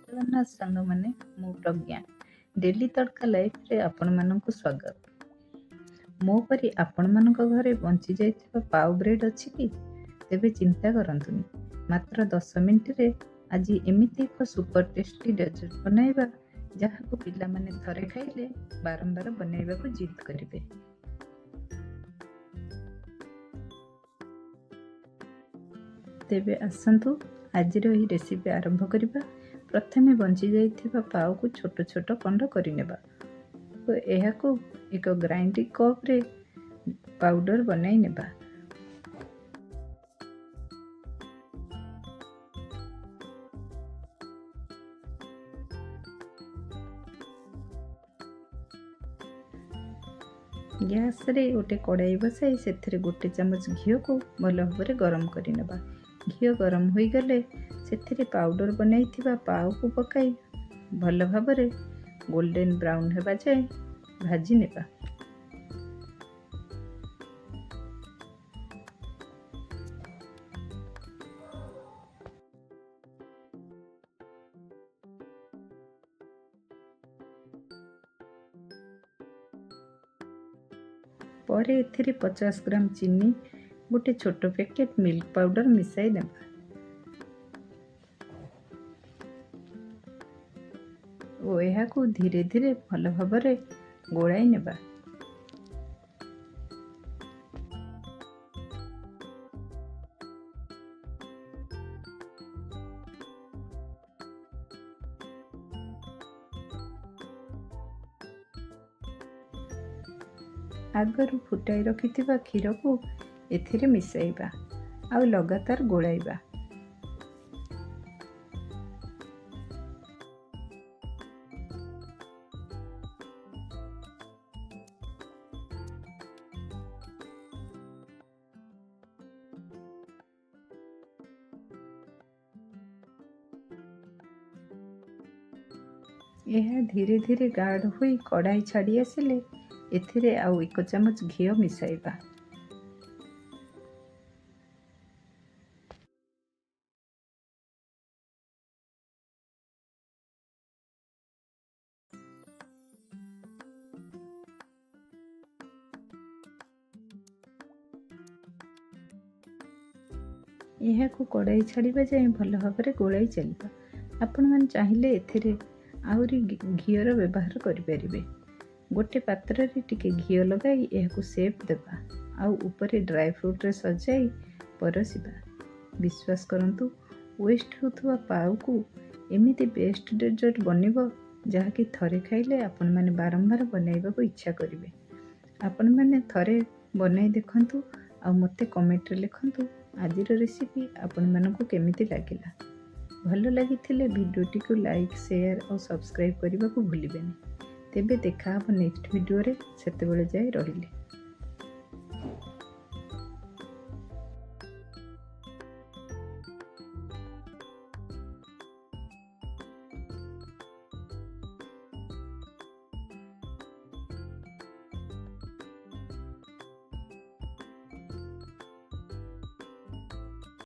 जगन्नाथ सांग मैंने मु प्रज्ञा डेली तड़का लाइफ रे आपण मानक स्वागत। मो परी आपण मानक घरे बंची जाइथिबा पाव ब्रेड अछि कि तेबे चिंता करंतुनी, मात्र 10 मिनिट रे आज एमिति एक सुपर टेस्टी डेजर्ट बनाइबा जहाको पिला माने थरे खाइले बारंबार बनाइबा को जिद करिवे। तेबे आसंतु आजिर एही रेसिपी आरंभ करिबा। प्रथमे बंची जाइथिबा पाव को छोट छोट खंड करिनेबा तो एहाको एक ग्राइंडिंग कप रे पाउडर बनाई नेबा। गैस रे गोटे कड़ाई बसाई से गोटे चामच घी को भल भाव गरम करिनेबा। घी गरम हो गले से पाउडर बनाई पाव को पकाई भल भाव गोल्डन ब्राउन होगा जाए भाजी नेबा। पर एथिरे 50 ग्राम चीनी गोटे छोट पैकेट मिल्क पाउडर मिसाई देबा और यह धीरे धीरे भल भाव गोलाई नेबा। आगरू फुटाई रखिथिबा क्षीर को एथिरे मिसाइबा आ लगातार गोलाइबा। यह धीरे धीरे गाढ़ हुई कढ़ाई छाड़ी आसिले एथिरे आउ 1 चामच घी मिसाइबा। यह कड़ाई छाड़ा जाए भल भाव गोलाई चलता। आपण मैंने चाहिए एथिरे आउरी घीर व्यवहार करें। गोटे पात्र रे टिके घी लगाई यह सेप देबा आउ ऊपर ड्राई फ्रूट रे सजाई परसिबा। विश्वास करंतु वेस्ट होथुवा पाव को एमिति बेस्ट डेजर्ट बनिबो जहाँकि थरे खाइले आपण माने बारंबार बनाइबा को इच्छा करिवे। आपण माने थरे बनाई देखंतु आ मते कमेंट रे लिखंतु आजिर रेसिपी आपण मानकु केमिति लागिला। भल लगी भिडियोटी को लाइक शेयर और सब्सक्राइब करने को भूलिबेनी। तेबे देखा नेक्स्ट वीडियो रे, सेतेबेले जाए रहिले।